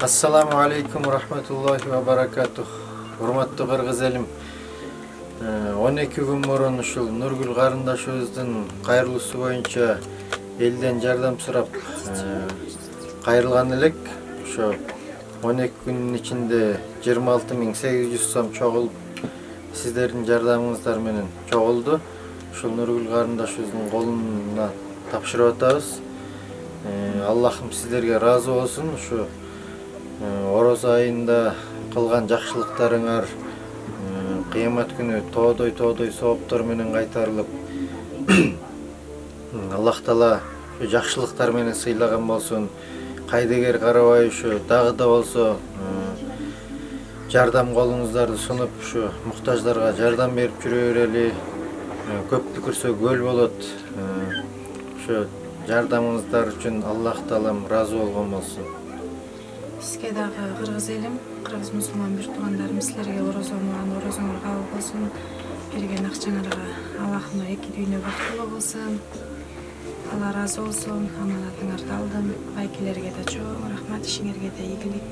Assalamu alaikum rahmatullahi wa barakatuh. Урматтуу кыргыз элим. 12 күн мурун ушул Нургүл карындашыбыздын кайрылуусу боюнча элден жардам сурап кайрылган элек. Ошо 12 күнүн ичинде 26.800 сом чогулуп, сиздердин жардамыңыздар менен чогулду. Ушул Нургүл карындашыбыздын колуна тапшырып атабыз. Аллахым сиздерге разы болсун. Ушу Орозо айында кылган жакшылыктарыңар кыямат күнү тоодой сооптор менен кайтарылып, Аллах Таала жакшылыктар менен сыйлаган болсун. Кайдыгер карабай ушу дагы да болсо жардам колуңуздарды сунуп, ушу муктаждарга жардам берип жүрө берели. Көп пикирсө көл болот. Ушу жардамыңыздар үчүн Аллах Таалам разы болгон болсун. Сизге дагы кыргыз элим, кыргыз мусулман бир туугандарым, силерге орозоңор кабыл болсун. Берген акчаңарга Аллахым эки дүйнө бактылуу кылсын. Алла разы болсун. Аманатыңарды алдым. Байкелерге да чоң рахмат, ишиңерге да ийгилик.